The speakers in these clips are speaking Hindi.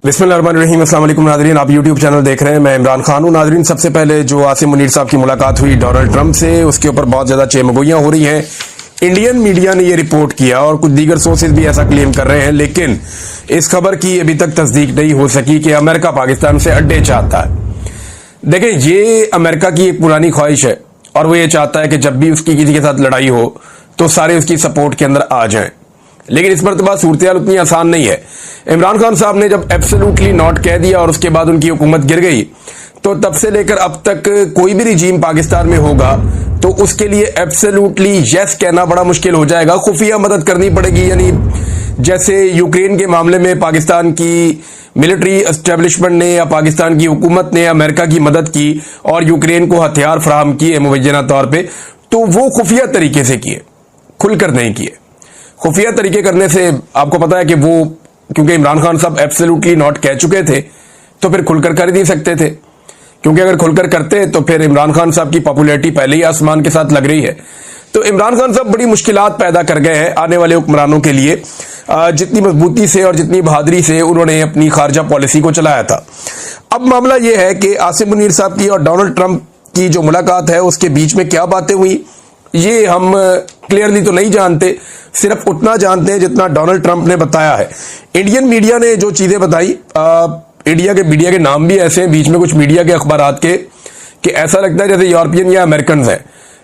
बिस्मिल्लाहिर्रहमानिर्रहीम। अस्सलाम वालेकुम नाज़रीन, आप यूट्यूब चैनल देख रहे हैं। मैं इमरान खान हूं। नाज़रीन, सबसे पहले जो आसिम मुनीर साहब की मुलाकात हुई डोनाल्ड ट्रंप से, उसके ऊपर बहुत ज़्यादा चेमगोइयां हो रही हैं। इंडियन मीडिया ने ये रिपोर्ट किया और कुछ दीगर सोर्सेज भी ऐसा क्लेम कर रहे हैं, लेकिन इस खबर की अभी तक तस्दीक नहीं हो सकी कि अमेरिका पाकिस्तान से अड्डे चाहता है। देखें, ये अमेरिका की एक पुरानी ख्वाहिश है और वो ये चाहता है कि जब भी उसकी किसी के साथ लड़ाई हो तो सारे उसकी सपोर्ट के अंदर आ जाएं। लेकिन इस मरतबा सूरत हाल उतनी आसान नहीं है। इमरान खान साहब ने जब एब्सोल्युटली नॉट कह दिया और उसके बाद उनकी हुकूमत गिर गई, तो तब से लेकर अब तक कोई भी रिजीम पाकिस्तान में होगा तो उसके लिए एब्सोल्युटली यस कहना बड़ा मुश्किल हो जाएगा। खुफिया मदद करनी पड़ेगी। यानी जैसे यूक्रेन के मामले में पाकिस्तान की मिलिट्री एस्टेब्लिशमेंट ने या पाकिस्तान की हुकूमत ने अमेरिका की मदद की और यूक्रेन को हथियार फराहम किए मुबैना तौर पर, तो वो खुफिया तरीके से किए, खुलकर नहीं किए। खुफिया तरीके करने से आपको पता है कि वो, क्योंकि इमरान खान साहब एब्सोल्युटली नॉट कह चुके थे, तो फिर खुलकर कर ही नहीं सकते थे। क्योंकि अगर खुलकर करते तो फिर इमरान खान साहब की पॉपुलैरिटी पहले ही आसमान के साथ लग रही है। तो इमरान खान साहब बड़ी मुश्किलात पैदा कर गए हैं आने वाले हुक्मरानों के लिए, जितनी मजबूती से और जितनी बहादुरी से उन्होंने अपनी खारजा पॉलिसी को चलाया था। अब मामला यह है कि आसिम मुनीर साहब की और डोनाल्ड ट्रंप की जो मुलाकात है उसके बीच में क्या बातें हुई, ये हम क्लियरली तो नहीं जानते। सिर्फ उतना जानते हैं जितना डोनाल्ड ट्रंप ने बताया है। इंडियन मीडिया ने जो चीजें बताई, इंडिया के मीडिया के नाम भी ऐसे हैं बीच में कुछ मीडिया के अखबारात के, कि ऐसा लगता है जैसे यूरोपियन या अमेरिकन हैं।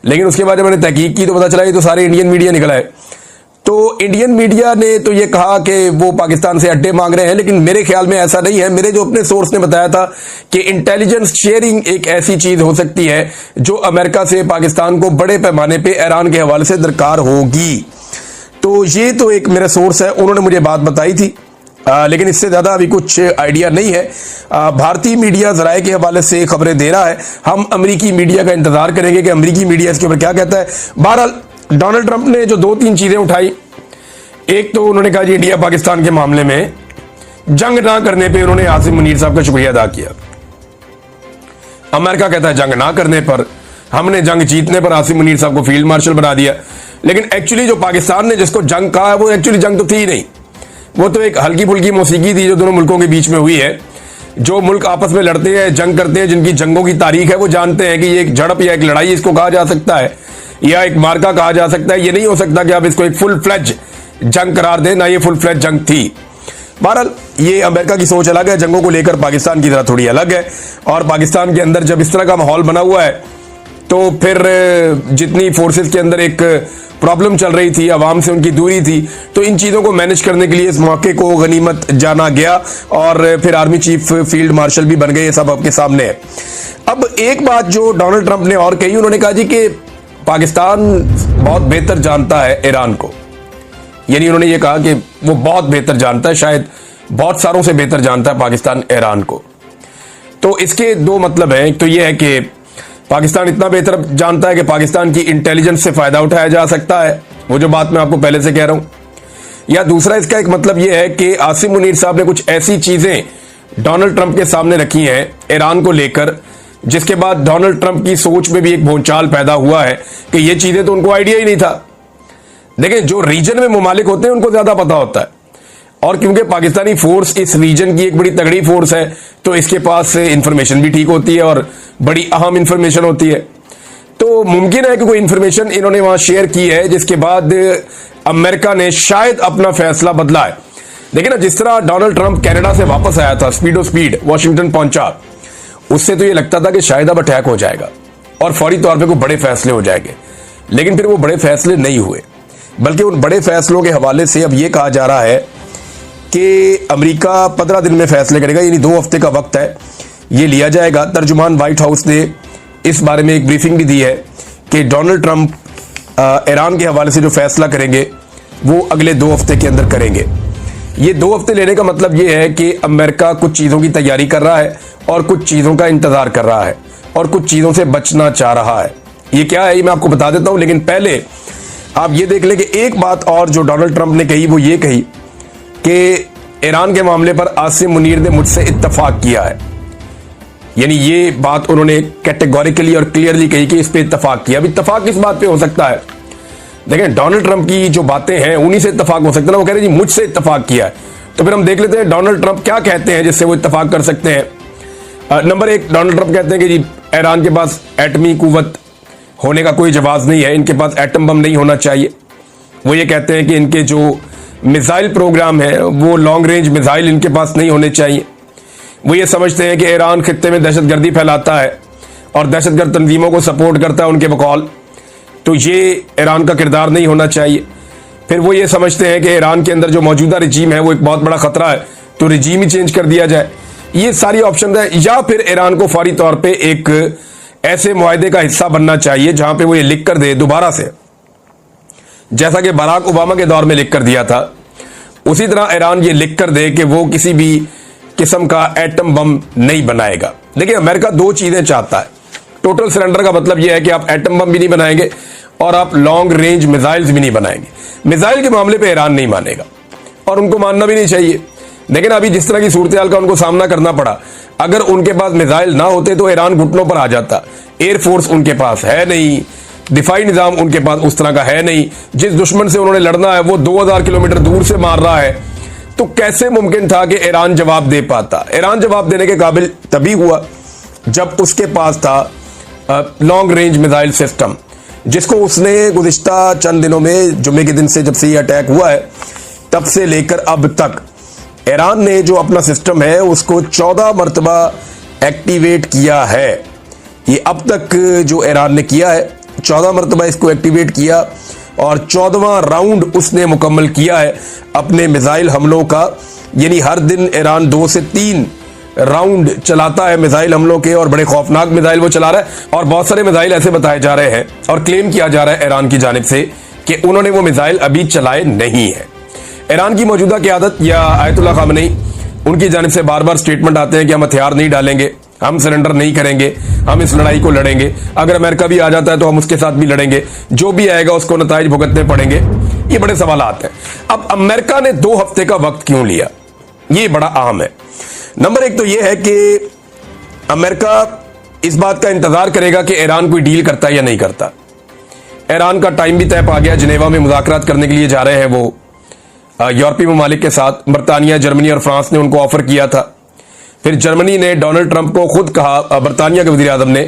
लेकिन उसके बाद जब मैंने तहकीक की तो पता चला ये तो सारे इंडियन मीडिया निकला है। तो इंडियन मीडिया ने तो ये कहा कि वो पाकिस्तान से अड्डे मांग रहे हैं, लेकिन मेरे ख्याल में ऐसा नहीं है। मेरे जो अपने सोर्स ने बताया था कि इंटेलिजेंस शेयरिंग एक ऐसी चीज हो सकती है जो अमेरिका से पाकिस्तान को बड़े पैमाने पे ईरान के हवाले से दरकार होगी। तो ये तो एक मेरा सोर्स है, उन्होंने मुझे बात बताई थी, लेकिन इससे ज्यादा अभी कुछ आइडिया नहीं है। भारतीय मीडिया जराए के हवाले से खबरें दे रहा है। हम अमेरिकी मीडिया का इंतजार करेंगे कि अमेरिकी मीडिया इसके ऊपर क्या कहता है। बहरहाल डोनाल्ड ट्रंप ने जो 2-3 चीजें उठाई, एक तो उन्होंने कहा जी इंडिया पाकिस्तान के मामले में जंग ना करने पे उन्होंने आसिम मुनीर साहब का शुक्रिया अदा किया। अमेरिका कहता है जंग ना करने पर, हमने जंग जीतने पर आसिम मुनीर साहब को फील्ड मार्शल बना दिया। लेकिन एक्चुअली जो पाकिस्तान ने जिसको जंग कहा है वो एक्चुअली जंग तो थी ही नहीं, वो तो एक हल्की फुल्की मौसीकी थी जो दोनों मुल्कों के बीच में हुई है। जो मुल्क आपस में लड़ते हैं, जंग करते हैं, जिनकी जंगों की तारीख है, वो जानते हैं कि ये एक झड़प या एक लड़ाई इसको कहा जा सकता है या एक मार्का कहा जा सकता है। ये नहीं हो सकता कि आप इसको एक फुल फ्लेज जंग करार दें, ना ये फुल फ्लेज जंग थी। बहरहाल ये अमेरिका की सोच अलग है, जंगों को लेकर पाकिस्तान की तरह थोड़ी अलग है। और पाकिस्तान के अंदर जब इस तरह का माहौल बना हुआ है तो फिर जितनी फोर्सेस के अंदर एक प्रॉब्लम चल रही थी, अवाम से उनकी दूरी थी, तो इन चीज़ों को मैनेज करने के लिए इस मौके को गनीमत जाना गया और फिर आर्मी चीफ फील्ड मार्शल भी बन गए। ये सब आपके सामने है। अब एक बात जो डोनाल्ड ट्रंप ने और कही, उन्होंने कहा जी कि पाकिस्तान बहुत बेहतर जानता है ईरान को। यानी उन्होंने ये कहा कि वो बहुत बेहतर जानता है, शायद बहुत सारों से बेहतर जानता है पाकिस्तान ईरान को। तो इसके दो मतलब हैं। एक तो ये है कि पाकिस्तान इतना बेहतर जानता है कि पाकिस्तान की इंटेलिजेंस से फायदा उठाया जा सकता है, वो जो बात मैं आपको पहले से कह रहा हूं। या दूसरा इसका एक मतलब यह है कि आसिम मुनीर साहब ने कुछ ऐसी चीजें डोनाल्ड ट्रंप के सामने रखी हैं ईरान को लेकर, जिसके बाद डोनाल्ड ट्रंप की सोच में भी एक भूचाल पैदा हुआ है कि ये चीजें तो उनको आइडिया ही नहीं था। देखिए, जो रीजन में मुमालिक होते हैं उनको ज्यादा पता होता है, और क्योंकि पाकिस्तानी फोर्स इस रीजन की एक बड़ी तगड़ी फोर्स है तो इसके पास इंफॉर्मेशन भी ठीक होती है और बड़ी अहम इंफॉर्मेशन होती है। तो मुमकिन है कि कोई इंफॉर्मेशन इन्होंने वहां शेयर की है जिसके बाद अमेरिका ने शायद अपना फैसला बदला है। देखिए ना, जिस तरह डोनाल्ड ट्रंप कनाडा से वापस आया था, स्पीडो स्पीड वाशिंगटन पहुंचा, उससे तो ये लगता था कि शायद अब अटैक हो जाएगा और फौरी तौर पर कोई बड़े फैसले हो जाएंगे। लेकिन फिर वो बड़े फैसले नहीं हुए, बल्कि उन बड़े फैसलों के हवाले से अब यह कहा जा रहा है कि अमेरिका 15 दिन में फैसले करेगा, यानी 2 हफ्ते का वक्त है, ये लिया जाएगा। तर्जुमान व्हाइट हाउस ने इस बारे में एक ब्रीफिंग भी दी है कि डोनाल्ड ट्रंप ईरान के हवाले से जो फैसला करेंगे वो अगले 2 हफ्ते के अंदर करेंगे। ये 2 हफ्ते लेने का मतलब ये है कि अमेरिका कुछ चीज़ों की तैयारी कर रहा है और कुछ चीज़ों का इंतजार कर रहा है और कुछ चीज़ों से बचना चाह रहा है। ये क्या है ये मैं आपको बता देता हूं, लेकिन पहले आप ये देख लें कि एक बात और जो डोनाल्ड ट्रंप ने कही वो ये कही कि ईरान के मामले पर आसिम मुनीर ने मुझसे इत्तफाक किया है। यानी ये बात उन्होंने कैटेगोरिकली और क्लियरली कही कि इस पे इत्तफाक किया। अब इत्तफाक किस बात पे हो सकता है? देखें, डोनाल्ड ट्रंप की जो बातें हैं उन्हीं से इत्तफाक हो सकता है ना। वो कह रहे जी मुझसे इत्तफाक किया है, तो फिर हम देख लेते हैं डोनाल्ड ट्रंप क्या कहते हैं जिससे वो इत्तेफाक कर सकते हैं। नंबर 1, डोनाल्ड ट्रंप कहते हैं कि जी ईरान के पास एटमी कुव्वत होने का कोई जवाब नहीं है, इनके पास एटम बम नहीं होना चाहिए। वो ये कहते हैं कि इनके जो मिसाइल प्रोग्राम है वो लॉन्ग रेंज मिसाइल इनके पास नहीं होने चाहिए। वो ये समझते हैं कि ईरान खित्ते में दहशतगर्दी फैलाता है और दहशतगर्द तंजीमों को सपोर्ट करता है उनके बकौल, तो ये ईरान का किरदार नहीं होना चाहिए। फिर वो ये समझते हैं कि ईरान के अंदर जो मौजूदा रिजीम है वो एक बहुत बड़ा खतरा है, तो रिजीम ही चेंज कर दिया जाए। ये सारी ऑप्शन है। या फिर ईरान को फौरी तौर पे एक ऐसे मुआहदे का हिस्सा बनना चाहिए जहां पे वो ये लिख कर दे दोबारा से, जैसा कि बराक ओबामा के दौर में लिख कर दिया था, उसी तरह ईरान ये लिख कर दे कि वो किसी भी किस्म का एटम बम नहीं बनाएगा। देखिए अमेरिका 2 चीजें चाहता है। टोटल सरेंडर का मतलब यह है कि आप एटम बम भी नहीं बनाएंगे और आप लॉन्ग रेंज मिसाइल्स भी नहीं बनाएंगे। मिसाइल के मामले पे ईरान नहीं मानेगा और उनको मानना भी नहीं चाहिए। लेकिन अभी जिस तरह की सूरत का उनको सामना करना पड़ा, अगर उनके पास मिसाइल ना होते तो ईरान घुटनों पर आ जाता। एयरफोर्स उनके पास है नहीं, दिफाई निजाम उनके पास उस तरह का है नहीं, जिस दुश्मन से उन्होंने लड़ना है वो 2000 किलोमीटर दूर से मार रहा है, तो कैसे मुमकिन था कि ईरान जवाब दे पाता। ईरान जवाब देने के काबिल तभी हुआ जब उसके पास था लॉन्ग रेंज मिसाइल सिस्टम, जिसको उसने गुज़िश्ता चंद दिनों में, जुम्मे के दिन से जब से ये अटैक हुआ है तब से लेकर अब तक ईरान ने जो अपना सिस्टम है उसको 14 मरतबा एक्टिवेट किया है। ये अब तक जो ईरान ने किया है 14 मरतबा इसको एक्टिवेट किया और 14वां राउंड उसने मुकम्मल किया है अपने मिसाइल हमलों का। यानी हर दिन ईरान 2 से 3 राउंड चलाता है मिसाइल हमलों के, और बड़े खौफनाक मिसाइल वो चला रहा है। और बहुत सारे मिसाइल ऐसे बताए जा रहे हैं और क्लेम किया जा रहा है ईरान की जानिब से कि उन्होंने वो मिसाइल अभी चलाए नहीं है। ईरान की मौजूदा क़यादत या आयतुल्लाह खामेनी, उनकी जानिब से बार बार स्टेटमेंट आते हैं कि हम हथियार नहीं डालेंगे, हम सरेंडर नहीं करेंगे, हम इस लड़ाई को लड़ेंगे, अगर अमेरिका भी आ जाता है तो हम उसके साथ भी लड़ेंगे, जो भी आएगा उसको नताइज भुगतने पड़ेंगे। ये बड़े सवाल आते हैं। अब अमेरिका ने 2 हफ्ते का वक्त क्यों लिया, ये बड़ा अहम है। नंबर 1 तो यह है कि अमेरिका इस बात का इंतजार करेगा कि ईरान कोई डील करता है या नहीं करता। ईरान का टाइम भी तय पा गया, जिनेवा में मुज़ाकरात करने के लिए जा रहे हैं वो यूरोपीय ममालिक के साथ। बरतानिया, जर्मनी और फ्रांस ने उनको ऑफर किया था। फिर जर्मनी ने डोनाल्ड ट्रंप को खुद कहा, बरतानिया के वज़ीर आज़म ने,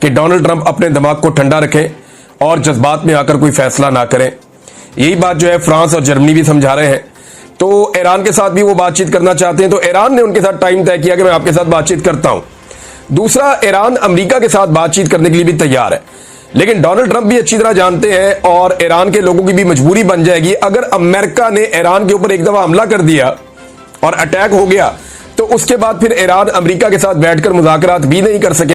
कि डोनाल्ड ट्रंप अपने दिमाग को ठंडा रखें और जज्बात में आकर कोई फैसला ना करें। यही बात जो है फ्रांस और जर्मनी भी समझा रहे हैं। तो ईरान के साथ भी वो बातचीत करना चाहते हैं, तो ईरान ने उनके साथ टाइम तय किया कि मैं आपके साथ बातचीत करता हूं। दूसरा, ईरान अमेरिका के साथ बातचीत करने के लिए भी तैयार है, लेकिन डोनाल्ड ट्रंप भी अच्छी तरह जानते हैं और ईरान के लोगों की भी मजबूरी बन जाएगी अगर अमेरिका ने ईरान के ऊपर एक दफा हमला कर दिया और अटैक हो गया, तो उसके बाद फिर ईरान अमेरिका के साथ बैठकर मुज़ाकरात भी नहीं कर सके।